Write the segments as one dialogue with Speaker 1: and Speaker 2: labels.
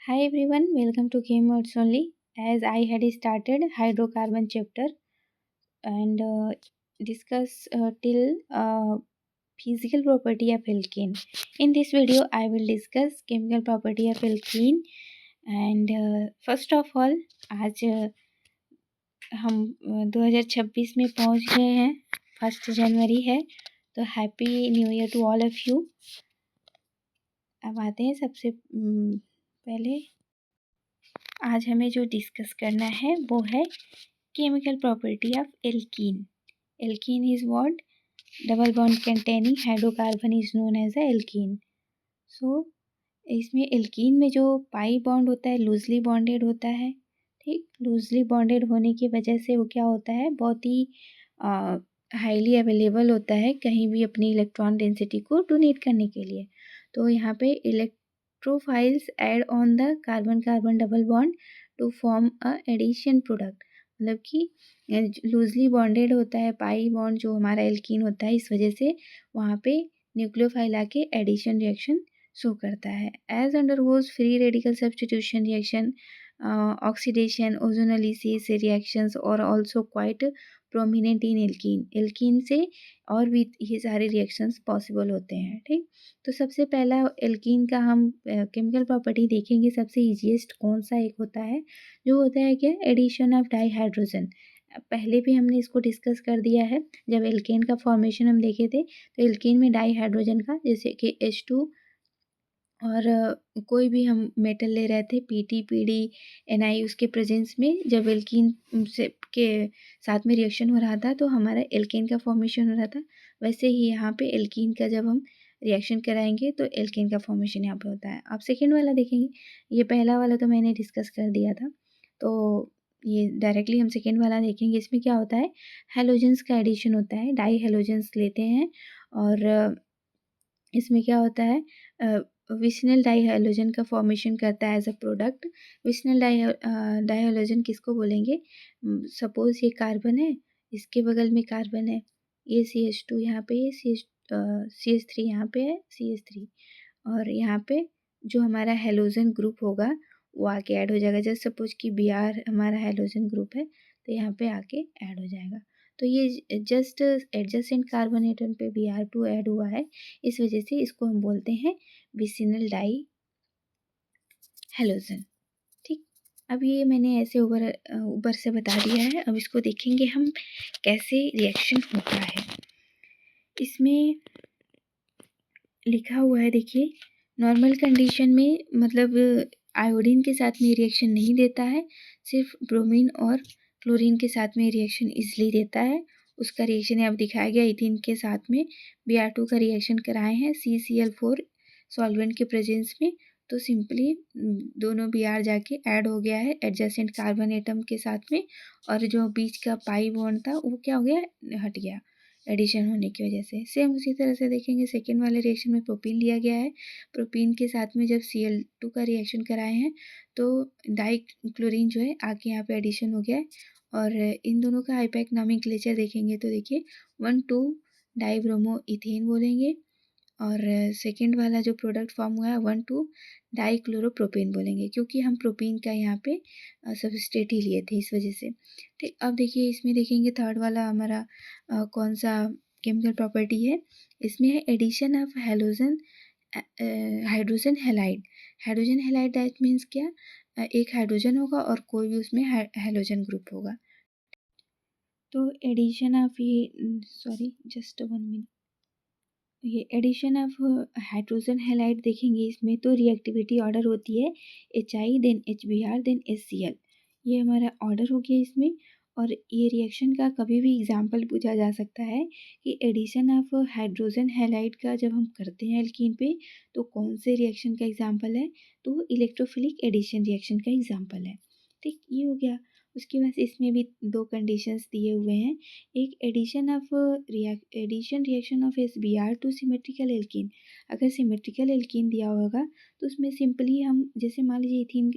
Speaker 1: Hi everyone, welcome to Game Words Only. As I had started hydrocarbon chapter and discuss till physical property of alkene. In this video, I will discuss chemical property of alkene. And first of all, आज हम 2026 में पहुंच गए हैं। 1 जनवरी है, तो happy new year to all of you. अब आते हैं सबसे पहले आज हमें जो डिस्कस करना है वो है chemical property of alkene. Alkene is what? Double bond containing hydrocarbon is known as a alkene. So इसमें एल्कीन में जो पाई बॉन्ड होता है लूजली बॉन्डेड होता है। ठीक, लूजली बॉन्डेड होने की वजह से वो क्या होता है, बहुत ही हाईली अवेलेबल होता है कहीं भी अपनी इलेक्ट्रॉन डेंसिटी को डोनेट करने के लिए। तो यहाँ पे electrophiles add on the carbon carbon double bond to form a addition product. मतलब कि लूजली बॉन्डेड होता है पाई बॉन्ड जो हमारा एल्कीन होता है, इस वजह से वहाँ पे न्यूक्लियोफाइल आके एडिशन रिएक्शन शो करता है। As undergoes free radical substitution reaction, oxidation, ozonolysis reactions और also quite prominent in alkene. Alkene से और भी ये सारे रिएक्शंस पॉसिबल होते हैं। ठीक, तो सबसे पहला एल्कीन का हम केमिकल प्रॉपर्टी देखेंगे। सबसे ईजीएस्ट कौन सा एक होता है, जो होता है क्या, एडिशन ऑफ डाईहाइड्रोजन। पहले भी हमने इसको डिस्कस कर दिया है जब एल्केन का फॉर्मेशन हम देखे थे। तो एल्केन में डाईहाइड्रोजन का, जैसे कि H2 और कोई भी हम मेटल ले रहे थे Pt Pd Ni, उसके प्रेजेंस में जब एल्कीन से के साथ में रिएक्शन हो रहा था तो हमारा एल्केन का फॉर्मेशन हो रहा था। वैसे ही यहाँ पे एल्कीन का जब हम रिएक्शन कराएंगे तो एल्केन का फॉर्मेशन यहाँ पे होता है। आप सेकेंड वाला देखेंगे, ये पहला वाला तो मैंने डिस्कस कर दिया था, तो ये डायरेक्टली हम सेकेंड वाला देखेंगे। इसमें क्या होता है, हेलोजेंस का एडिशन होता है, डाई हेलोजेंस लेते हैं और इसमें क्या होता है, विशनल डाईहाइलोजन का फॉर्मेशन करता है एज अ प्रोडक्ट। विशनल डाईहाइलोजन किसको बोलेंगे, सपोज ये कार्बन है, इसके बगल में कार्बन है, ये CH2 यहाँ पे, ये CH3 यहाँ पे है, CH3, और यहाँ पे जो हमारा हेलोजन ग्रुप होगा वो आके ऐड हो जाएगा। जैसे सपोज कि Br हमारा हेलोजन ग्रुप है तो यहाँ पे आके ऐड हो जाएगा। तो ये जस्ट एडजेसेंट कार्बन एटम पे Br2 ऐड हुआ है, इस वजह से इसको हम बोलते हैं विसिनल डाई हेलोजन। ठीक, अब ये मैंने ऐसे ऊपर से बता दिया है। अब इसको देखेंगे हम कैसे रिएक्शन होता है। इसमें लिखा हुआ है, देखिए, नॉर्मल कंडीशन में मतलब आयोडीन के साथ में रिएक्शन नहीं देता है, सिर्फ ब्रोमीन और क्लोरीन के साथ में रिएक्शन इजली देता है। उसका रिएक्शन अब दिखाया गया, इथिन के साथ में Br2 का रिएक्शन कराए हैं CCl4 सॉल्वेंट के प्रेजेंस में, तो सिंपली दोनों Br जाके ऐड हो गया है एडजेसेंट कार्बन एटम के साथ में, और जो बीच का पाई बॉन्ड था वो क्या हो गया, हट गया एडिशन होने की वजह से। सेम उसी तरह से देखेंगे सेकेंड वाले रिएक्शन में प्रोपीन लिया गया है, प्रोपीन के साथ में जब Cl2 का रिएक्शन कराए हैं तो डाई क्लोरीन जो है आके यहाँ पे एडिशन हो गया है। और इन दोनों का हाइपैक नॉमेनक्लेचर देखेंगे तो देखिए 1,2 डाई ब्रोमो इथेन बोलेंगे, और सेकेंड वाला जो प्रोडक्ट फॉर्म हुआ है 1,2 डाई क्लोरोप्रोपेन बोलेंगे, क्योंकि हम प्रोपीन का यहाँ पे सबस्ट्रेट ही लिए थे इस वजह से। ठीक, अब देखिए इसमें देखेंगे थर्ड वाला हमारा कौन सा केमिकल प्रॉपर्टी है। इसमें है addition of halogen hydrogen halide. Hydrogen halide that means क्या, एक हाइड्रोजन होगा और कोई भी उसमें हेलोजन ग्रुप होगा। तो एडिशन ऑफ ये सॉरी जस्ट 1 मिनट, ये एडिशन ऑफ हाइड्रोजन हैलाइड देखेंगे। इसमें तो रिएक्टिविटी ऑर्डर होती है HI then HBr then HCl, ये हमारा ऑर्डर हो गया इसमें। और ये रिएक्शन का कभी भी एग्जांपल पूछा जा सकता है कि एडिशन ऑफ हाइड्रोजन हैलाइड का जब हम करते हैं एल्कीन पे तो कौन से रिएक्शन का एग्जांपल है, तो इलेक्ट्रोफिलिक एडिशन रिएक्शन का एग्जांपल है। ठीक, ये हो गया। उसके बाद इसमें भी 2 कंडीशंस दिए हुए हैं। एक addition reaction of SBr to symmetrical alkene. अगर सिमेट्रिकल एल्कीन दिया होगा तो उसमें सिंपली हम, जैसे मान लीजिए इथिन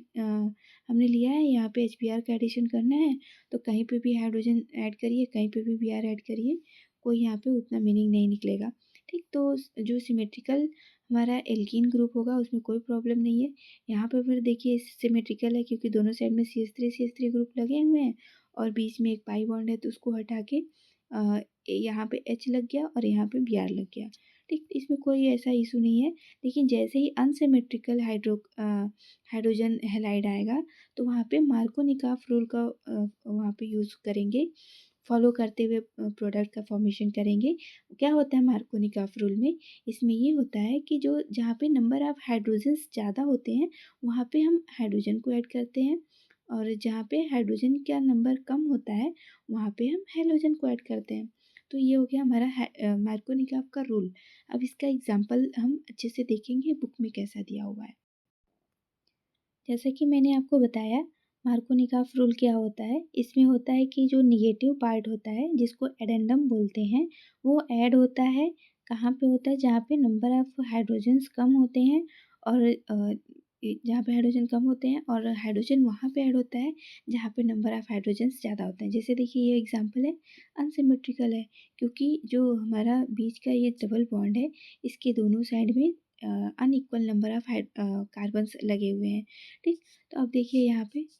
Speaker 1: हमने लिया है, यहाँ पे HBr का एडिशन करना है तो कहीं पे भी हाइड्रोजन ऐड करिए, कहीं पे भी Br ऐड करिए, कोई यहाँ पे उतना मीनिंग नहीं निकलेगा। ठीक, तो जो सिमेट्रिकल हमारा एल्कीन ग्रुप होगा, उसमें कोई प्रॉब्लम नहीं है। यहाँ पे फिर देखिए सिमेट्रिकल है क्योंकि दोनों साइड में CH3 ग्रुप लगे हुए हैं और बीच में एक पाई बॉन्ड है, तो उसको हटा के यहाँ पे H लग गया और यहाँ पे Br लग गया। ठीक, इसमें कोई ऐसा इशू नहीं है। लेकिन जैसे ही अनसिमेट्रिकल हाइड्रोजन हैलाइड आएगा तो वहाँ पे मार्कोनिकॉफ रूल का वहाँ पे यूज़ करेंगे, फॉलो करते हुए प्रोडक्ट का फॉर्मेशन करेंगे। क्या होता है मार्कोनिकॉफ रूल में? इसमें ये होता है कि जो जहाँ पे नंबर ऑफ़ हाइड्रोजन्स ज़्यादा होते हैं वहाँ पे हम हाइड्रोजन को ऐड करते हैं, और जहाँ पे हाइड्रोजन का नंबर कम होता है वहाँ पे हम हैलोजन को ऐड करते हैं। तो ये हो गया हमारा मार्कोनिकॉफ का रूल। अब इसका एग्जांपल हम अच्छे से देखेंगे बुक में कैसा दिया हुआ है। जैसा कि मैंने आपको बताया, मार्कोनिकॉफ रूल क्या होता है। इसमें होता है कि जो निगेटिव पार्ट होता है जिसको एडेंडम बोलते हैं, वो ऐड होता है। कहाँ पे होता है? जहाँ पे नंबर ऑफ़ हाइड्रोजन्स कम होते हैं, और जहाँ पे हाइड्रोजन कम होते हैं, और हाइड्रोजन वहाँ पे ऐड होता है जहाँ पे नंबर ऑफ़ हाइड्रोजन्स ज़्यादा होते हैं। जैसे देखिए ये एग्जांपल है, अनसिमेट्रिकल है क्योंकि जो हमारा बीच का ये डबल बॉन्ड है, इसके दोनों साइड में अनइक्वल नंबर ऑफ़ कार्बन्स लगे हुए हैं। ठीक, तो अब देखिए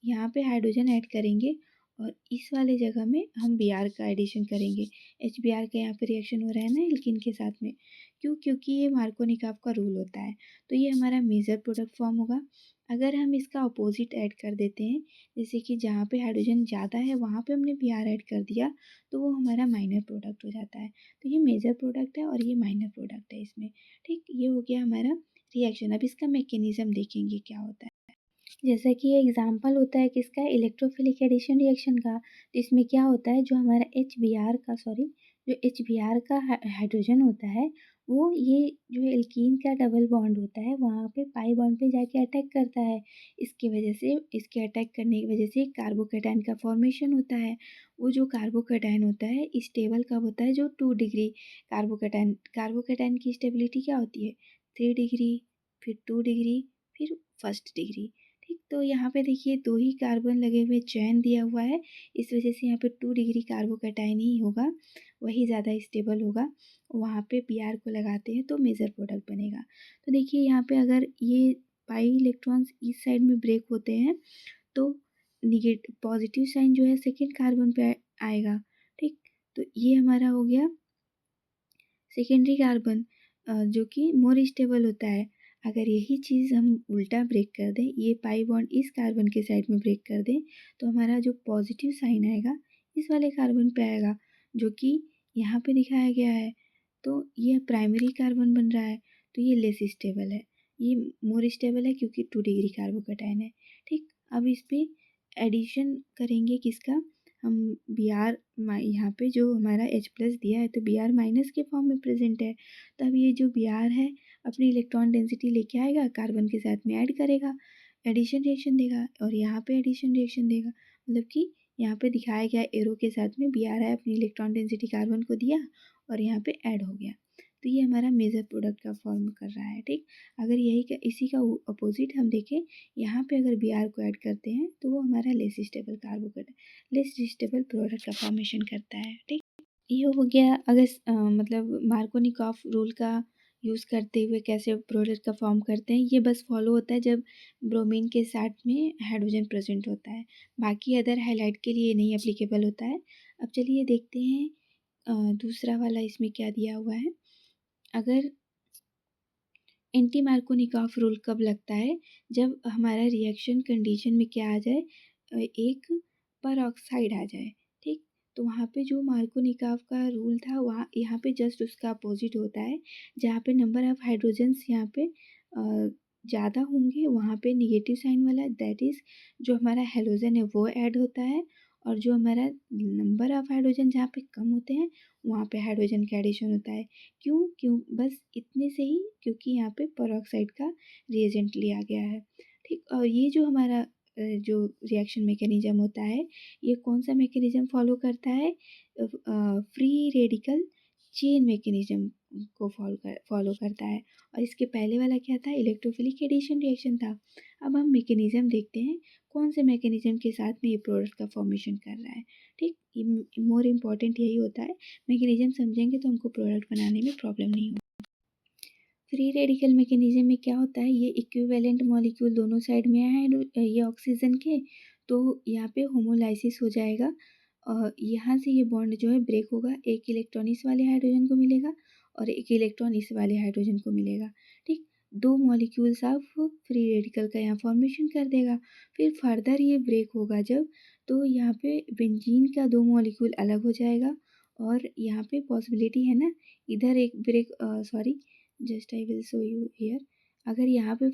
Speaker 1: यहाँ पे हाइड्रोजन ऐड करेंगे और इस वाले जगह में हम Br का एडिशन करेंगे। HBr का यहाँ पे रिएक्शन हो रहा है ना एल्कीन के साथ में। क्यों? क्योंकि ये मार्कोनिकॉफ का रूल होता है। तो ये हमारा मेजर प्रोडक्ट फॉर्म होगा। अगर हम इसका अपोजिट ऐड कर देते हैं, जैसे कि जहाँ पे हाइड्रोजन ज़्यादा है वहाँ पे हमने Br ऐड कर दिया, तो वो हमारा माइनर प्रोडक्ट हो जाता है। तो ये मेजर प्रोडक्ट है और ये माइनर प्रोडक्ट है इसमें। ठीक, ये हो गया हमारा रिएक्शन। अब इसका मैकेनिज़्म देखेंगे क्या होता है। जैसा कि ये एग्जाम्पल होता है किसका? इलेक्ट्रोफिलिक एडिशन रिएक्शन का। तो इसमें क्या होता है, जो हमारा HBr का हाइड्रोजन होता है, वो ये जो एल्कीन का डबल बॉन्ड होता है वहाँ पे पाई बॉन्ड पे जाके अटैक करता है। इसकी वजह से, इसके अटैक करने की वजह से कार्बोकेटाइन का फॉर्मेशन होता है। वो जो कार्बोकेटाइन होता है स्टेबल कब होता है? जो 2 डिग्री कार्बोकेटाइन की स्टेबिलिटी क्या होती है? 3 डिग्री, फिर 2 डिग्री, फिर 1 डिग्री। ठीक, तो यहाँ पे देखिए 2 ही कार्बन लगे हुए चेन दिया हुआ है, इस वजह से यहाँ पे 2 डिग्री कार्बोकेटाइन ही होगा, वही ज़्यादा स्टेबल होगा। वहाँ पे Br को लगाते हैं तो मेजर प्रोडक्ट बनेगा। तो देखिए यहाँ पे अगर ये पाई इलेक्ट्रॉन्स इस साइड में ब्रेक होते हैं तो पॉजिटिव साइन जो है सेकेंड कार्बन पे आएगा। ठीक, तो ये हमारा हो गया सेकेंडरी कार्बन, जो कि मोर स्टेबल होता है। अगर यही चीज़ हम उल्टा ब्रेक कर दें, ये पाई बॉन्ड इस कार्बन के साइड में ब्रेक कर दें, तो हमारा जो पॉजिटिव साइन आएगा इस वाले कार्बन पे आएगा, जो कि यहाँ पे दिखाया गया है। तो ये प्राइमरी कार्बन बन रहा है, तो ये लेस स्टेबल है। ये मोर स्टेबल है क्योंकि 2 डिग्री कार्बोकेटाइन है। ठीक, अब इस पे एडिशन करेंगे किसका? हम Br यहाँ पे जो हमारा H+ दिया है तो Br- के फॉर्म में प्रेजेंट है। तो अब ये जो Br है अपनी इलेक्ट्रॉन डेंसिटी लेके आएगा, कार्बन के साथ में ऐड करेगा, एडिशन रिएक्शन देगा, और यहाँ पे एडिशन रिएक्शन देगा। मतलब कि यहाँ पे दिखाया गया एरो के साथ में Br है अपनी इलेक्ट्रॉन डेंसिटी कार्बन को दिया और यहाँ पे ऐड हो गया। तो ये हमारा मेजर प्रोडक्ट का फॉर्म कर रहा है। ठीक, अगर इसी का अपोजिट हम देखें, यहाँ पे अगर Br को ऐड करते हैं तो वो हमारा लेस स्टेबल प्रोडक्ट का फॉर्मेशन करता है। ठीक, ये हो गया। अगर मतलब मार्कोनिकॉफ रूल का यूज़ करते हुए कैसे प्रोडक्ट का फॉर्म करते हैं, ये बस फॉलो होता है जब ब्रोमीन के साथ में हाइड्रोजन प्रेजेंट होता है। बाकी अदर हाइलाइट के लिए नहीं एप्लीकेबल होता है। अब चलिए देखते हैं दूसरा वाला इसमें क्या दिया हुआ है। अगर एंटी मार्कोनिकॉफ रूल कब लगता है? जब हमारा रिएक्शन कंडीशन में क्या आ जाए, एक परऑक्साइड आ जाए। ठीक, तो वहाँ पे जो मार्कोनिकॉफ का रूल था वहाँ यहाँ पे जस्ट उसका अपोजिट होता है। जहाँ पे नंबर ऑफ़ हाइड्रोजन्स यहाँ पे ज़्यादा होंगे वहाँ पे निगेटिव साइन वाला, दैट इज़ जो हमारा हैलोजन है वो ऐड होता है, और जो हमारा नंबर ऑफ़ हाइड्रोजन जहाँ पे कम होते हैं वहाँ पे हाइड्रोजन का एडिशन होता है। क्यों बस इतने से ही, क्योंकि यहाँ पे पेरोक्साइड का रिएजेंट लिया गया है। ठीक, और ये जो हमारा जो रिएक्शन मैकेनिज्म होता है, ये कौन सा मैकेनिज्म फॉलो करता है? फ्री रेडिकल चेन मैकेनिज्म को फॉलो करता है। और इसके पहले वाला क्या था? इलेक्ट्रोफिलिक एडिशन रिएक्शन था। अब हम मैकेनिज्म देखते हैं कौन से मैकेनिज्म के साथ में ये प्रोडक्ट का फॉर्मेशन कर रहा है। ठीक, मोर इम्पॉर्टेंट यही होता है। मैकेनिज्म समझेंगे तो हमको प्रोडक्ट बनाने में प्रॉब्लम नहीं होगी। फ्री रेडिकल मैकेनिज्म में क्या होता है, ये इक्विवेलेंट मॉलिक्यूल दोनों साइड में है ये ऑक्सीजन के, तो यहाँ पे होमोलाइसिस हो जाएगा और यहाँ से ये बॉन्ड जो है ब्रेक होगा, एक इलेक्ट्रॉन इस वाले हाइड्रोजन को मिलेगा और एक इलेक्ट्रॉन इस वाले हाइड्रोजन को मिलेगा। ठीक, दो मॉलिक्यूल्स ऑफ फ्री रेडिकल का यहाँ फॉर्मेशन कर देगा। फिर फर्दर ये ब्रेक होगा जब, तो यहाँ पे बेंजीन का दो मॉलिक्यूल अलग हो जाएगा और यहाँ पे पॉसिबिलिटी है ना, इधर एक break, sorry, just I will show you here. अगर यहाँ पे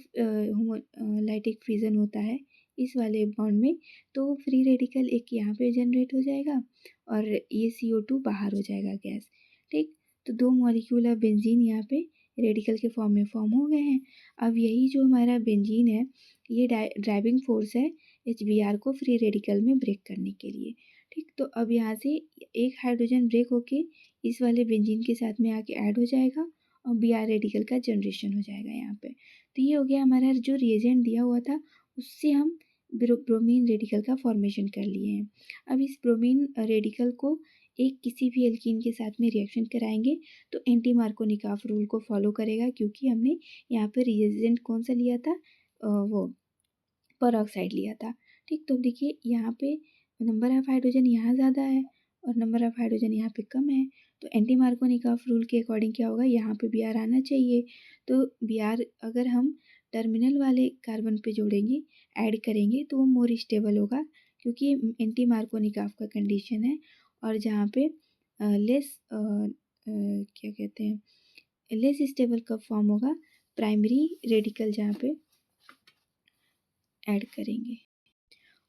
Speaker 1: लाइटिक फ्यूजन होता है इस वाले बॉन्ड में, तो फ्री रेडिकल एक यहाँ पे जनरेट हो जाएगा और ये CO2 बाहर हो जाएगा गैस। ठीक, तो दो मॉलिक्यूल ऑफ बेंजीन यहाँ पे रेडिकल के फॉर्म में फॉर्म हो गए हैं। अब यही जो हमारा बेंजीन है, ये ड्राइविंग फोर्स है HBr को फ्री रेडिकल में ब्रेक करने के लिए। ठीक, तो अब यहाँ से एक हाइड्रोजन ब्रेक होके इस वाले बेंजीन के साथ में आके ऐड हो जाएगा और Br रेडिकल का जनरेशन हो जाएगा यहाँ पे। तो ये हो गया हमारा जो रिएजेंट दिया हुआ था, उससे हम ब्रोमीन रेडिकल का फॉर्मेशन कर लिए हैं। अब इस ब्रोमीन रेडिकल को एक किसी भी एल्कीन के साथ में रिएक्शन कराएंगे तो एंटी मार्कोनिकॉफ रूल को फॉलो करेगा, क्योंकि हमने यहाँ पे रिएजेंट कौन सा लिया था, वो पेरोक्साइड लिया था। ठीक, तो देखिए यहाँ पे नंबर ऑफ हाइड्रोजन यहाँ ज़्यादा है और नंबर ऑफ हाइड्रोजन यहाँ पे कम है, तो एंटी मार्कोनिकॉफ रूल के अकॉर्डिंग क्या होगा, यहाँ पे Br आना चाहिए। तो Br अगर हम टर्मिनल वाले कार्बन पे जोड़ेंगे, ऐड करेंगे, तो वो मोर स्टेबल होगा, क्योंकि एंटी मार्कोनिकॉफ का कंडीशन है। और जहाँ पे लेस क्या कहते हैं, लेस स्टेबल कब फॉर्म होगा, प्राइमरी रेडिकल जहाँ पे ऐड करेंगे।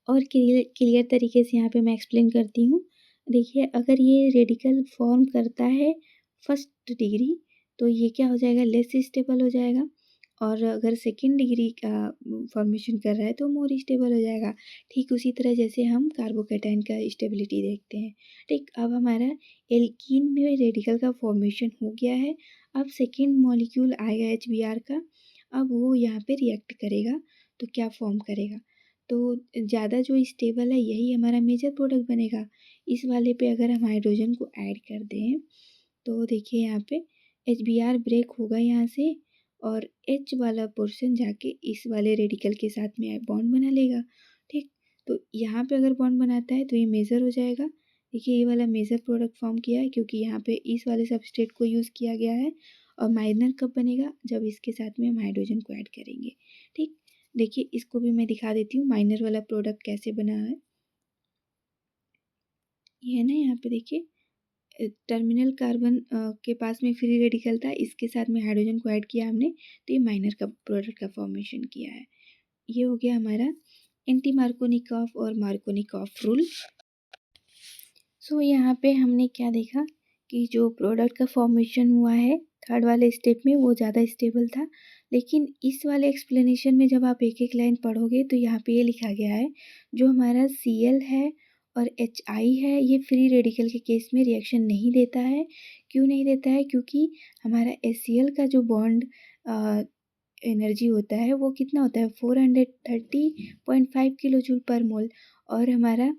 Speaker 1: और क्लियर तरीके से यहाँ पे मैं एक्सप्लेन करती हूँ। देखिए, अगर ये रेडिकल फॉर्म करता है फर्स्ट डिग्री, तो ये क्या हो जाएगा, लेस स्टेबल हो जाएगा, और अगर सेकेंड डिग्री का फॉर्मेशन कर रहा है तो मोर स्टेबल हो जाएगा। ठीक उसी तरह जैसे हम कार्बोकैटायन का स्टेबिलिटी देखते हैं। ठीक, अब हमारा एल्कीन में रेडिकल का फॉर्मेशन हो गया है। अब सेकेंड मॉलिक्यूल आएगा HBr का, अब वो यहाँ पे रिएक्ट करेगा तो क्या फॉर्म करेगा, तो ज़्यादा जो स्टेबल है यही हमारा मेजर प्रोडक्ट बनेगा। इस वाले पे अगर हम हाइड्रोजन को ऐड कर दें तो देखिए यहाँ पे HBr ब्रेक होगा यहाँ से और H वाला पोर्शन जाके इस वाले रेडिकल के साथ में बॉन्ड बना लेगा। ठीक, तो यहाँ पे अगर बॉन्ड बनाता है तो ये मेजर हो जाएगा। देखिए ये वाला मेजर प्रोडक्ट फॉर्म किया है, क्योंकि यहाँ पे इस वाले सबस्ट्रेट को यूज़ किया गया है। और माइनर कब बनेगा, जब इसके साथ में हम हाइड्रोजन को ऐड करेंगे। ठीक, देखिए इसको भी मैं दिखा देती हूँ माइनर वाला प्रोडक्ट कैसे बना है। ये है ना, यहाँ पे देखिए टर्मिनल कार्बन के पास में फ्री रेडिकल था, इसके साथ में हाइड्रोजन को ऐड किया हमने, तो ये माइनर का प्रोडक्ट का फॉर्मेशन किया है। ये हो गया हमारा एंटी मार्कोनिकॉफ और मार्कोनिकॉफ रूल। सो यहाँ पे हमने क्या देखा कि जो प्रोडक्ट का फॉर्मेशन हुआ है थर्ड वाले स्टेप में, वो ज़्यादा स्टेबल था। लेकिन इस वाले एक्सप्लेनेशन में जब आप एक एक लाइन पढ़ोगे तो यहाँ पे ये लिखा गया है, जो हमारा Cl है और Hi है, ये फ्री रेडिकल के केस में रिएक्शन नहीं देता है। क्यों नहीं देता है, क्योंकि हमारा HCl का जो बॉन्ड एनर्जी होता है वो कितना होता है, 430.5 किलो जूल पर मोल, और हमारा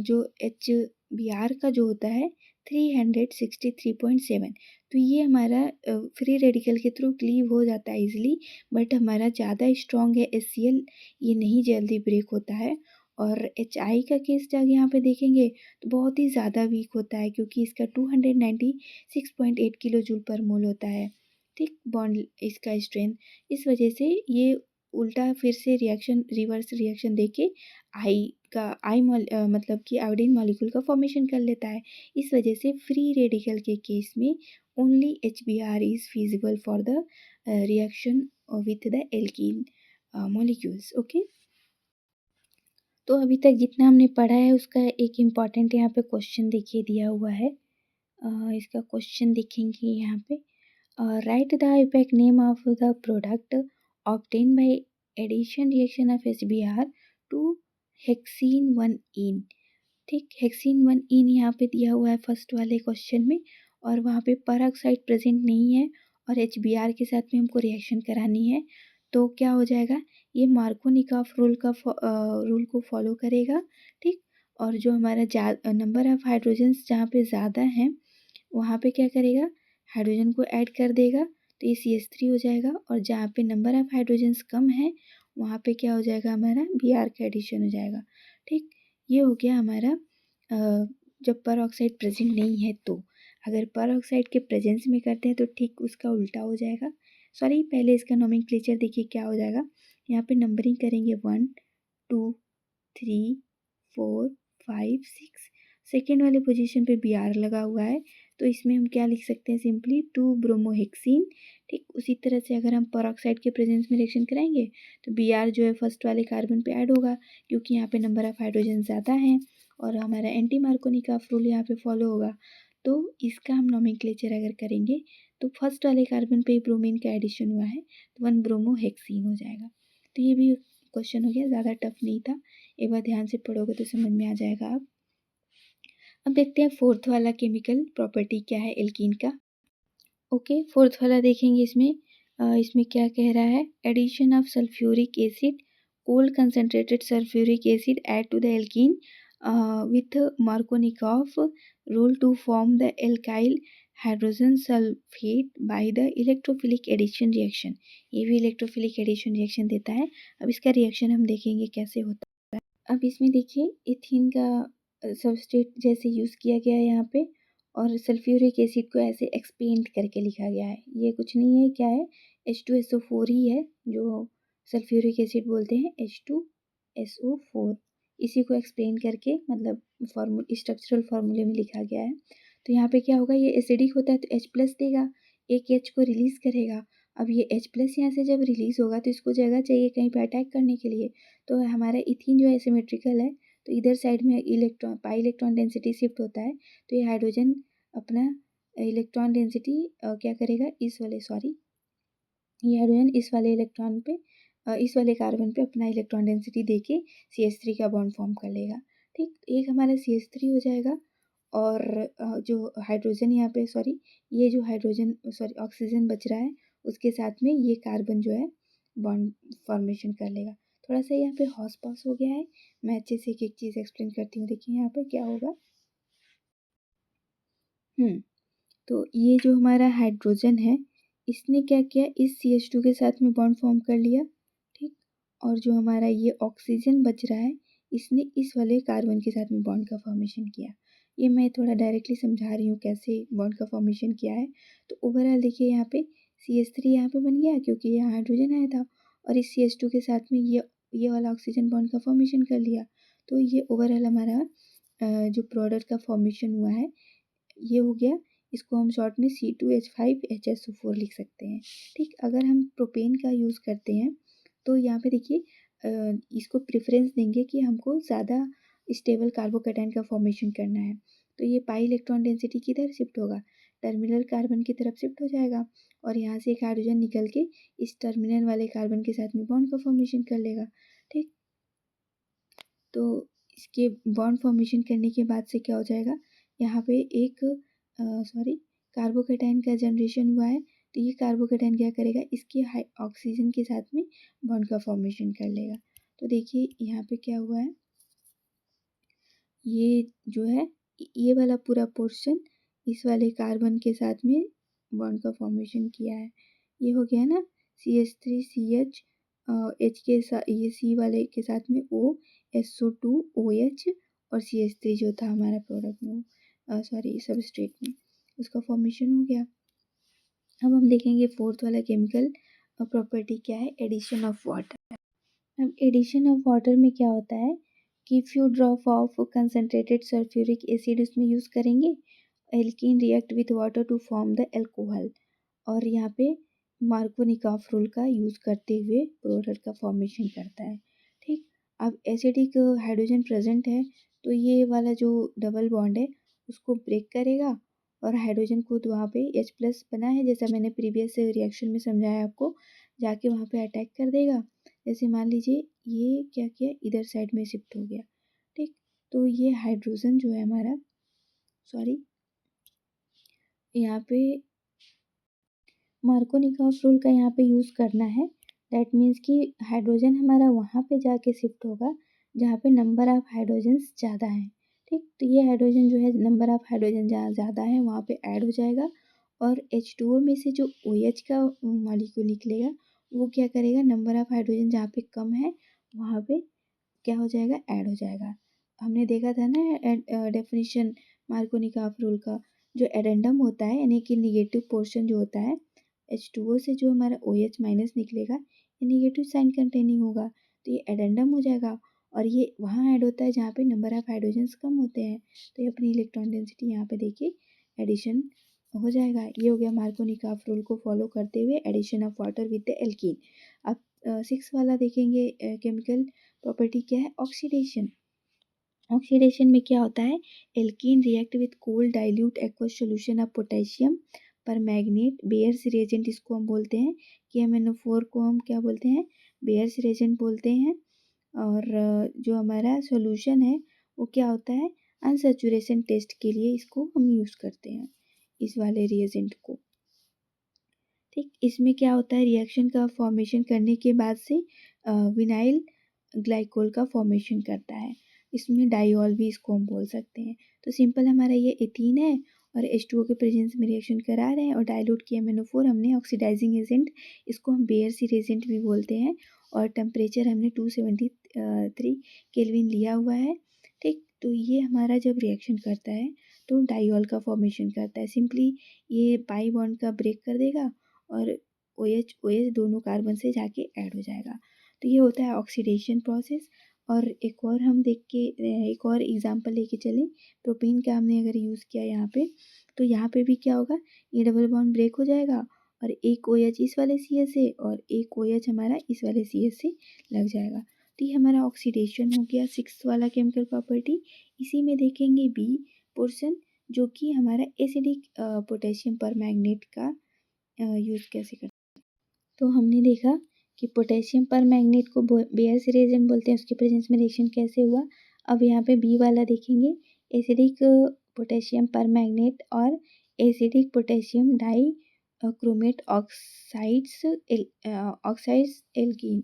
Speaker 1: जो HBr का जो होता है 363.7। तो ये हमारा फ्री रेडिकल के थ्रू क्लीव हो जाता है इजीली, बट हमारा ज़्यादा स्ट्रॉन्ग है HCl, ये नहीं जल्दी ब्रेक होता है। और HI का केस जब यहाँ पे देखेंगे तो बहुत ही ज़्यादा वीक होता है, क्योंकि इसका 296.8 किलो जूल पर मोल होता है। ठीक, बॉन्ड इसका स्ट्रेंथ, इस वजह से ये उल्टा फिर से रिएक्शन, रिवर्स रिएक्शन देके मतलब कि आयोडीन मॉलिक्यूल का फॉर्मेशन कर लेता है। इस वजह से फ्री रेडिकल के केस में only HBr is feasible for the reaction with the alkene molecules. Okay, तो अभी तक जितना हमने पढ़ा है उसका एक इम्पॉर्टेंट यहाँ पे क्वेश्चन देखिए दिया हुआ है। इसका क्वेश्चन देखेंगे यहाँ पे, write the exact name of the product obtained by addition reaction of HBr to hexene 1ene। ठीक, हेक्सीन 1ene यहाँ पे दिया हुआ है फर्स्ट वाले क्वेश्चन में, और वहाँ पे पेरोक्साइड प्रेजेंट नहीं है और HBr के साथ में हमको रिएक्शन करानी है, तो क्या हो जाएगा, ये मार्कोनिकॉफ रूल को फॉलो करेगा। ठीक, और जो हमारा नंबर ऑफ हाइड्रोजन्स जहाँ पे ज़्यादा हैं वहाँ पे क्या करेगा, हाइड्रोजन को ऐड कर देगा, तो ये CH3 हो जाएगा, और जहाँ पे नंबर ऑफ हाइड्रोजन्स कम है वहाँ पे क्या हो जाएगा हमारा Br का एडिशन हो जाएगा। ठीक, ये हो गया हमारा जब पर ऑक्साइड प्रेजेंट नहीं है तो। अगर पर ऑक्साइड के प्रेजेंस में करते हैं तो ठीक उसका उल्टा हो जाएगा। सॉरी, पहले इसका नोमेनक्लेचर देखिए क्या हो जाएगा। यहाँ पे नंबरिंग करेंगे 1 2 3 4 5 6। सेकेंड वाले पोजीशन पे Br लगा हुआ है, तो इसमें हम क्या लिख सकते हैं, सिंपली 2 ब्रोमोहेक्सीन। ठीक, उसी तरह से अगर हम परऑक्साइड के प्रेजेंस में रिएक्शन कराएंगे तो Br जो है फर्स्ट वाले कार्बन पे ऐड होगा, क्योंकि यहाँ पे नंबर ऑफ हाइड्रोजन ज़्यादा है और हमारा एंटी मार्कोनिकॉफ रूल यहाँ पे फॉलो होगा। तो इसका हम नोमेनक्लेचर अगर करेंगे तो फर्स्ट वाले कार्बन पे ब्रोमीन का एडिशन हुआ है तो 1 ब्रोमोहेक्सीन हो जाएगा। तो ये भी क्वेश्चन हो गया, ज़्यादा टफ नहीं था, एक बार ध्यान से पढ़ोगे तो समझ में आ जाएगा। अब देखते हैं फोर्थ वाला केमिकल प्रॉपर्टी क्या है एल्कीन का। ओके, फोर्थ वाला देखेंगे। इसमें क्या कह रहा है, addition of sulphuric acid, cold concentrated sulphuric acid add to the alkene with Markovnikov rule to form the alkyl hydrogen sulphate by the electrophilic addition reaction. ये भी इलेक्ट्रोफिलिक एडिशन रिएक्शन देता है। अब इसका रिएक्शन हम देखेंगे कैसे होता है। अब इसमें देखिए इथिन का सबस्ट्रेट जैसे यूज़ किया गया है यहाँ पे, और सल्फ्यूरिक एसिड को ऐसे एक्सपेंड करके लिखा गया है। ये कुछ नहीं है, क्या है, H2SO4 ही है, जो सल्फ्यूरिक एसिड बोलते हैं H2SO4। इसी को एक्सप्लेन करके मतलब स्ट्रक्चरल फार्मूले में लिखा गया है। तो यहाँ पे क्या होगा, ये एसिडिक होता है तो H+ देगा, एक H को रिलीज़ करेगा। अब ये H+ यहाँ से जब रिलीज़ होगा तो इसको जगह चाहिए कहीं पे अटैक करने के लिए। तो हमारा इथिन जो है सिमेट्रिकल है, तो इधर साइड में electron pi electron density shift होता है, तो ये हाइड्रोजन अपना इलेक्ट्रॉन डेंसिटी क्या करेगा, ये हाइड्रोजन इस वाले इलेक्ट्रॉन पे इस वाले कार्बन पे अपना इलेक्ट्रॉन डेंसिटी देके CH3 का बॉन्ड फॉर्म कर लेगा। ठीक, एक हमारा CH3 हो जाएगा, और जो हाइड्रोजन यहाँ पे ये जो हाइड्रोजन ऑक्सीजन बच रहा है उसके साथ में ये कार्बन जो है बॉन्ड फॉर्मेशन कर लेगा। थोड़ा सा यहाँ पे हॉस पॉस हो गया है, मैं अच्छे से एक एक चीज़ एक्सप्लेन करती हूँ। देखिए यहाँ पे क्या होगा। तो ये जो हमारा हाइड्रोजन है इसने क्या किया, इस CH2 के साथ में बॉन्ड फॉर्म कर लिया। ठीक, और जो हमारा ये ऑक्सीजन बच रहा है इसने इस वाले कार्बन के साथ में बॉन्ड का फॉर्मेशन किया। ये मैं थोड़ा डायरेक्टली समझा रही हूँ कैसे बॉन्ड का फॉर्मेशन किया है। तो ओवरऑल देखिए यहाँ पे CH3 यहाँ पे बन गया क्योंकि यहाँ हाइड्रोजन आया था, और इस CH2 के साथ में ये वाला ऑक्सीजन बॉन्ड का फॉर्मेशन कर लिया। तो ये ओवरऑल हमारा जो प्रोडक्ट का फॉर्मेशन हुआ है ये हो गया। इसको हम शॉर्ट में C2H5HSO4 लिख सकते हैं। ठीक, अगर हम प्रोपेन का यूज़ करते हैं तो यहाँ पे देखिए इसको प्रेफरेंस देंगे कि हमको ज़्यादा स्टेबल कार्बोकैटायन का फॉर्मेशन करना है। तो ये पाई इलेक्ट्रॉन डेंसिटी किधर शिफ्ट होगा, टर्मिनल कार्बन की तरफ शिफ्ट हो जाएगा, और यहाँ से एक हाइड्रोजन निकल के इस टर्मिनल वाले कार्बन के साथ में बॉन्ड का फॉर्मेशन कर लेगा। ठीक, तो इसके बॉन्ड फॉर्मेशन करने के बाद से क्या हो जाएगा, यहाँ पे एक कार्बोकैटायन का जनरेशन हुआ है। तो ये कार्बोकैटायन क्या करेगा, इसके ऑक्सीजन के साथ में बॉन्ड का फॉर्मेशन कर लेगा। तो देखिए यहाँ पे क्या हुआ है, ये जो है ये वाला पूरा पोर्शन इस वाले कार्बन के साथ में बॉन्ड का फॉर्मेशन किया है। ये हो गया ना CH3CH H के साथ, ये C वाले के साथ में OSO2OH, और CH3 जो था हमारा प्रोडक्ट में सबस्ट्रेट में, उसका फॉर्मेशन हो गया। अब हम देखेंगे फोर्थ वाला केमिकल प्रॉपर्टी क्या है, एडिशन ऑफ वाटर। अब एडिशन ऑफ वाटर में क्या होता है कि few drop of concentrated sulphuric acid उसमें यूज़ करेंगे, alkene react with water to form the alcohol, और यहाँ पे मार्कोनिकॉफ रूल का यूज़ करते हुए प्रोडक्ट का फॉर्मेशन करता है। ठीक, अब एसिडिक हाइड्रोजन प्रेजेंट है तो ये वाला जो डबल बॉन्ड है उसको ब्रेक करेगा, और हाइड्रोजन खुद वहाँ पे H+ बना है जैसा मैंने प्रीवियस रिएक्शन में समझाया आपको, जाके वहाँ पे अटैक कर देगा। जैसे मान लीजिए ये क्या किया, इधर साइड में शिफ्ट हो गया। ठीक, तो ये हाइड्रोजन जो है हमारा यहाँ पे मार्कोनिकॉफ रूल का यहाँ पे यूज़ करना है। दैट मीन्स कि हाइड्रोजन हमारा वहाँ पे जाके शिफ्ट होगा जहाँ पे नंबर ऑफ़ हाइड्रोजन्स ज़्यादा हैं। ठीक, तो ये हाइड्रोजन जो है नंबर ऑफ़ हाइड्रोजन जहाँ ज़्यादा है वहाँ पे ऐड हो जाएगा, और H2O में से जो OH का मॉलिक्यूल निकलेगा वो क्या करेगा, नंबर ऑफ हाइड्रोजन जहाँ पे कम है वहाँ पे क्या हो जाएगा, ऐड हो जाएगा। हमने देखा था ना डेफिनेशन मार्कोनिकॉफ रूल का, जो एडेंडम होता है यानी कि निगेटिव पोर्शन जो होता है H2O से जो हमारा OH माइनस निकलेगा ये निगेटिव साइन कंटेनिंग होगा, तो ये एडेंडम हो जाएगा और ये वहाँ ऐड होता है जहाँ पे नंबर ऑफ हाइड्रोजन्स कम होते हैं, तो ये अपनी इलेक्ट्रॉन डेंसिटी यहाँ पे देखिए एडिशन हो जाएगा। ये हो गया मार्कोनिकॉफ रूल को फॉलो करते हुए addition of water with the alkene. अब 6 वाला देखेंगे, केमिकल प्रॉपर्टी क्या है, ऑक्सीडेशन। ऑक्सीडेशन में क्या होता है, alkene react with cold dilute aqueous solution of potassium पर मैग्नेट, बेयर्स रिएजेंट इसको हम बोलते हैं, KMnO4 को हम क्या बोलते हैं, बेयर्स रिएजेंट बोलते हैं। और जो हमारा सॉल्यूशन है वो क्या होता है, अनसैचुरेशन टेस्ट के लिए इसको हम यूज़ करते हैं, इस वाले रिएजेंट को। ठीक, इसमें क्या होता है, रिएक्शन का फॉर्मेशन करने के बाद से विनाइल ग्लाइकोल का फॉर्मेशन करता है, इसमें डाइऑल भी इसको हम बोल सकते हैं। तो सिंपल हमारा ये एथीन है और H2O के प्रेजेंस में रिएक्शन करा रहे हैं और डाइल्यूट KMnO4 हमने ऑक्सीडाइजिंग एजेंट, इसको हम बेयर्स रिएजेंट भी बोलते हैं और टेम्परेचर हमने 273 केल्विन लिया हुआ है। ठीक, तो ये हमारा जब रिएक्शन करता है तो डाइऑल का फॉर्मेशन करता है, सिंपली ये पाई बॉन्ड का ब्रेक कर देगा और OH दोनों कार्बन से जाके ऐड हो जाएगा। तो ये होता है ऑक्सीडेशन प्रोसेस। और एक और हम देख के एक और एग्जांपल लेके चलें, प्रोपेन का हमने अगर यूज़ किया यहाँ पे, तो यहाँ पे भी क्या होगा, ये डबल बॉन्ड ब्रेक हो जाएगा और एक OH इस वाले CH से और एक OH हमारा इस वाले CH से लग जाएगा। तो ये हमारा ऑक्सीडेशन हो गया 6 वाला केमिकल प्रॉपर्टी। इसी में देखेंगे B पोर्शन, जो कि हमारा एसिडिक पोटेशियम परमैंगनेट का यूज़ कैसे करते हैं। तो हमने देखा कि पोटेशियम परमैंगनेट को बेयर्स रिएजेंट बोलते हैं, उसके प्रेजेंस में रिएक्शन कैसे हुआ। अब यहाँ पे बी वाला देखेंगे, एसिडिक पोटेशियम परमैंगनेट और acidic potassium dichromate oxides oxides alkene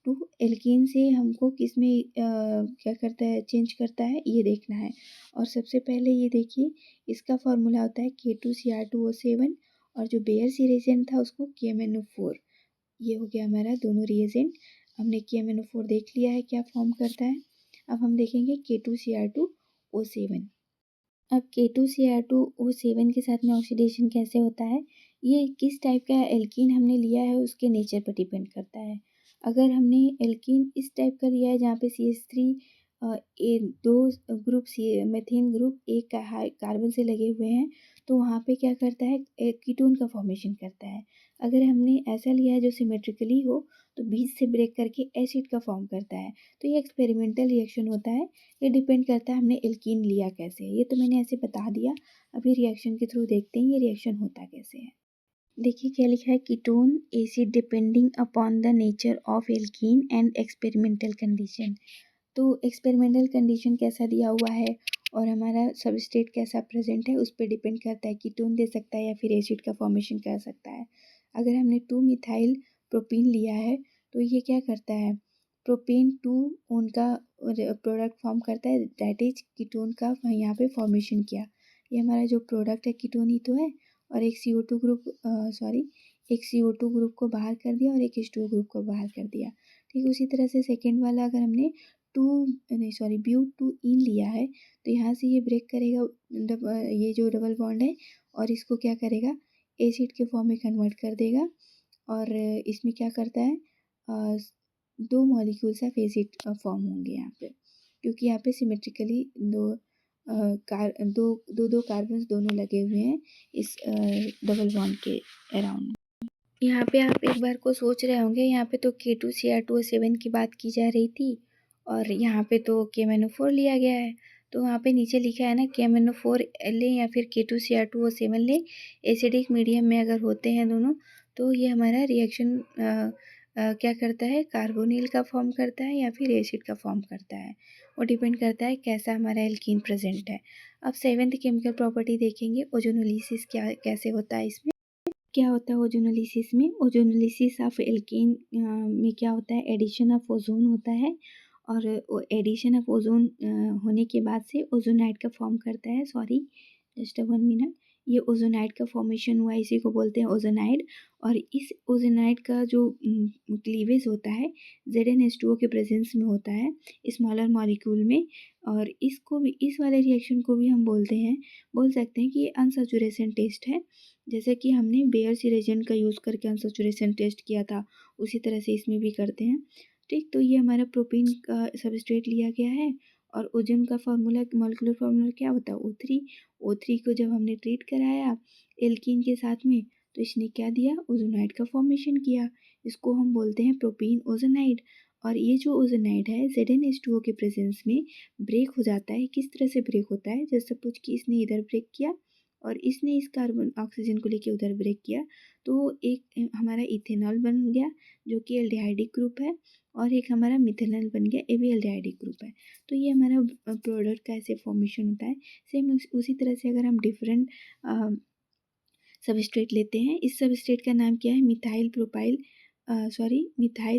Speaker 1: to alkene से हमको किस में क्या करता है, चेंज करता है, ये देखना है। और सबसे पहले ये देखिए, इसका फॉर्मूला होता है K2Cr2O7 और जो बेयर्स रिएजेंट था उसको KMnO4। ये हो गया हमारा दोनों रिएजेंट, हमने KMnO4 देख लिया है क्या फॉर्म करता है। अब हम देखेंगे K2Cr2O7। अब K2Cr2O7 के साथ में ऑक्सीडेशन कैसे होता है, ये किस टाइप का एल्कीन हमने लिया है उसके नेचर पर डिपेंड करता है। अगर हमने एल्कीन इस टाइप का लिया है जहाँ पे CH3 दो ग्रुप मेथेन ग्रुप एक कार्बन से लगे हुए हैं, तो वहाँ पे क्या करता है, एक कीटोन का फॉर्मेशन करता है। अगर हमने ऐसा लिया है जो सिमेट्रिकली हो तो बीच से ब्रेक करके एसिड का फॉर्म करता है। तो ये एक्सपेरिमेंटल रिएक्शन होता है, ये डिपेंड करता है हमने एल्कीन लिया कैसे है। ये तो मैंने ऐसे बता दिया, अभी रिएक्शन के थ्रू देखते हैं ये रिएक्शन होता कैसे है। देखिए क्या लिखा है, ketone acid depending upon the nature of alkene and experimental condition. तो एक्सपेरिमेंटल कंडीशन कैसा दिया हुआ है और हमारा सबस्ट्रेट कैसा प्रेजेंट है उस पर डिपेंड करता है, कीटोन दे सकता है या फिर एसिड का फॉर्मेशन कर सकता है। अगर हमने 2 मिथाइल प्रोपीन लिया है तो ये क्या करता है, प्रोपेन 2 उनका प्रोडक्ट फॉर्म करता है, दैट इज कीटोन का यहाँ पे फॉर्मेशन किया। ये हमारा जो प्रोडक्ट है कीटोन ही तो है, और एक CO2 ग्रुप एक CO2 ग्रुप को बाहर कर दिया और एक H2O ग्रुप को बाहर कर दिया। ठीक उसी तरह से सेकेंड वाला अगर हमने ब्यूट 2 इन लिया है तो यहाँ से ये ब्रेक करेगा ये जो डबल बॉन्ड है और इसको क्या करेगा, एसिड के फॉर्म में कन्वर्ट कर देगा। और इसमें क्या करता है, दो मॉलिक्यूल्स ऑफ एसिड फॉर्म होंगे यहाँ पे, क्योंकि यहाँ पे सिमेट्रिकली दो कार्बन्स दोनों लगे हुए हैं इस डबल बॉन्ड के अराउंड। यहाँ पे आप एक बार को सोच रहे होंगे, यहाँ पे तो K2Cr2O7 की बात की जा रही थी और यहाँ पे तो KMnO4 लिया गया है। तो वहाँ पे नीचे लिखा है ना, KMnO4 लें या फिर K2Cr2O7 लें, एसिडिक मीडियम में अगर होते हैं दोनों तो ये हमारा रिएक्शन क्या करता है, कार्बोनिल का फॉर्म करता है या फिर एसिड का फॉर्म करता है, वो डिपेंड करता है कैसा हमारा एल्कीन प्रेजेंट है। अब 7th केमिकल प्रॉपर्टी देखेंगे, ओजोनोलिसिस कैसे होता है। इसमें क्या होता है ओजोनोलिसिस में, ओजोनोलिसिस ऑफ एल्कीन में क्या होता है, एडिशन ऑफ ओजोन होता है और एडिशन ऑफ ओजोन होने के बाद से ओजोनाइड का फॉर्म करता है, जस्ट 1 मिनट, ये ओजोनाइड का फॉर्मेशन हुआ, इसी को बोलते हैं ओजोनाइड। और इस ओजोनाइड का जो क्लीवेज होता है ZnH2O के प्रेजेंस में होता है स्मॉलर मॉलिक्यूल में। और इसको भी, इस वाले रिएक्शन को भी हम बोल सकते हैं कि ये अनसैचुरेशन टेस्ट है। जैसे कि हमने बेयर्स रिएजेंट का यूज़ करके अनसैचुरेशन टेस्ट किया था, उसी तरह से इसमें भी करते हैं। ठीक, तो ये हमारा प्रोपीन का सबस्ट्रेट लिया गया है। और ओजोन का फार्मूला, मॉलिक्यूलर फार्मूला क्या होता है, O3। O3 को जब हमने ट्रीट कराया एल्कीन के साथ में, तो इसने क्या दिया, ओजोनाइड का फॉर्मेशन किया। इसको हम बोलते हैं प्रोपीन ओजोनाइड। और ये जो ओजोनाइड है ZnH2O के प्रेजेंस में ब्रेक हो जाता है। किस तरह से ब्रेक होता है, जैसे सपोज कि इसने इधर ब्रेक किया और इसने इस कार्बन ऑक्सीजन को लेके उधर ब्रेक किया, तो एक हमारा इथेनॉल बन गया जो कि एल्डिहाइडिक ग्रुप है, और एक हमारा मिथेनॉल बन गया, ये भी एल्डिहाइडिक ग्रुप है। तो ये हमारा प्रोडक्ट का ऐसे फॉर्मेशन होता है। सेम उसी तरह से अगर हम डिफरेंट सबस्ट्रेट लेते हैं, इस सबस्ट्रेट का नाम क्या है, मिथाइल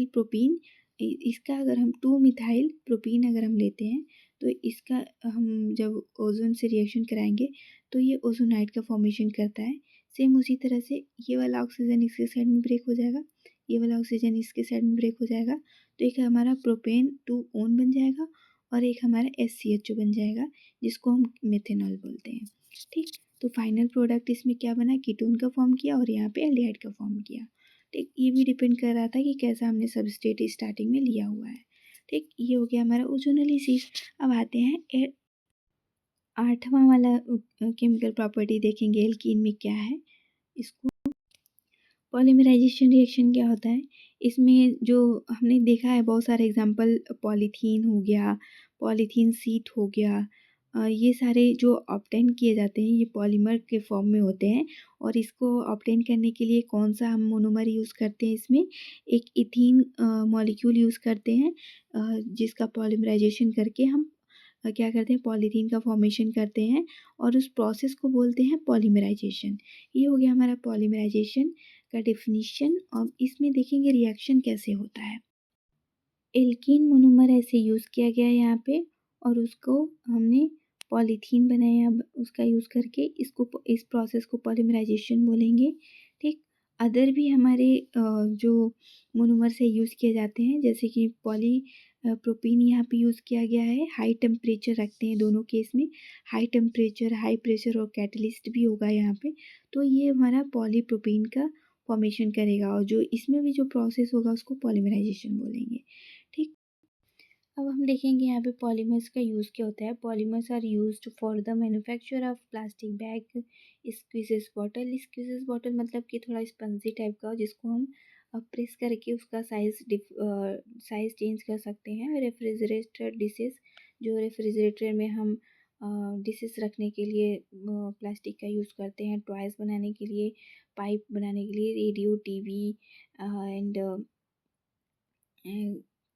Speaker 1: प्रोपीन। इसका अगर हम 2 मिथाइल प्रोपीन अगर हम लेते हैं, तो इसका हम जब ओजोन से रिएक्शन कराएंगे तो ये ओजोनाइड का फॉर्मेशन करता है। सेम उसी तरह से ये वाला ऑक्सीजन इसके साइड में ब्रेक हो जाएगा, ये वाला ऑक्सीजन इसके साइड में ब्रेक हो जाएगा, तो एक हमारा प्रोपेन 2 ओन बन जाएगा और एक हमारा SCHO बन जाएगा, जिसको हम मेथेनॉल बोलते हैं। ठीक, तो फाइनल प्रोडक्ट इसमें क्या बना, कीटोन का फॉर्म किया और यहाँ पे एल्डिहाइड का फॉर्म किया। ठीक, ये भी डिपेंड कर रहा था कि कैसा हमने सबस्ट्रेट स्टार्टिंग में लिया हुआ है। ठीक, ये हो गया हमारा ओजोनोलिसिस। अब आते हैं 8वां वाला केमिकल प्रॉपर्टी देखेंगे एल्कीन में क्या है। इसको पॉलीमराइजेशन रिएक्शन क्या होता है, इसमें जो हमने देखा है बहुत सारे एग्जांपल, पॉलीथीन हो गया, पॉलीथीन सीट हो गया, ये सारे जो ऑब्टेन किए जाते हैं ये पॉलीमर के फॉर्म में होते हैं। और इसको ऑब्टेन करने के लिए कौन सा हम मोनोमर यूज़ करते हैं, इसमें एक इथीन मॉलिक्यूल यूज़ करते हैं, जिसका पॉलीमराइजेशन करके हम क्या करते हैं, पॉलीथीन का फॉर्मेशन करते हैं, और उस प्रोसेस को बोलते हैं पॉलीमराइजेशन। ये हो गया हमारा पॉलीमराइजेशन का डेफिनीशन। और इसमें देखेंगे रिएक्शन कैसे होता है। एल्कीन मोनोमर ऐसे यूज़ किया गया है यहाँ पे, और उसको हमने पॉलीथीन बनाया उसका यूज़ करके, इसको इस प्रोसेस को पॉलीमराइजेशन बोलेंगे। ठीक, अदर भी हमारे जो मोनोमर से यूज़ किए जाते हैं, जैसे कि प्रोपीन यहाँ पे यूज़ किया गया है। हाई टेम्परेचर रखते हैं दोनों केस में, हाई टेम्परेचर, हाई प्रेशर और कैटलिस्ट भी होगा यहाँ पे, तो ये हमारा पॉलीप्रोपीन का फॉर्मेशन करेगा। और जो इसमें भी जो प्रोसेस होगा उसको पॉलीमराइजेशन बोलेंगे। ठीक, अब हम देखेंगे यहाँ पे पॉलीमर्स का यूज़ क्या होता है। Polymers are used for the manufacture of plastic bag, squeezes bottle. Squeezes bottle मतलब कि थोड़ा स्पंजी टाइप का हो, जिसको हम प्रेस करके उसका साइज़ चेंज कर सकते हैं। रेफ्रिजरेटर डिशेस, जो रेफ्रिजरेटर में हम डिशेस रखने के लिए प्लास्टिक का यूज़ करते हैं, टॉयज़ बनाने के लिए, पाइप बनाने के लिए, radio, TV and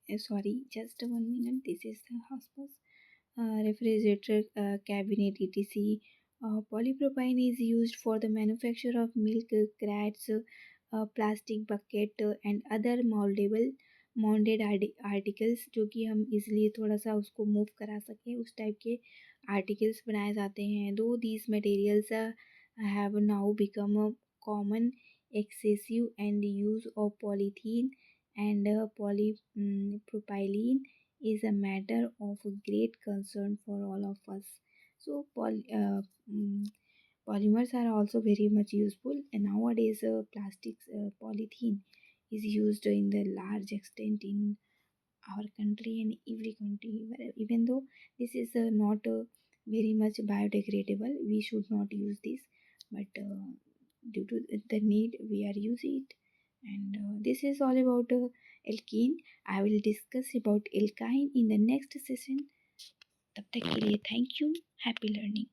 Speaker 1: sorry, just 1 minute. This is the house refrigerator, cabinet, etc. Polypropylene is used for the manufacture of milk crates, plastic bucket and other molded articles, जो कि हम इजीली थोड़ा सा उसको मूव करा सकें, उस टाइप के आर्टिकल्स बनाए जाते हैं। दो these materials have now become a common excessive and use of polythene and polypropylene is a matter of great concern for all of us. So polymers are also very much useful, and nowadays plastics, polythene is used in the large extent in our country and every country. Even though this is not very much biodegradable, we should not use this, but due to the need we are using it. And this is all about alkene. I will discuss about alkyne in the next session. तब तक के लिए thank you. Happy learning.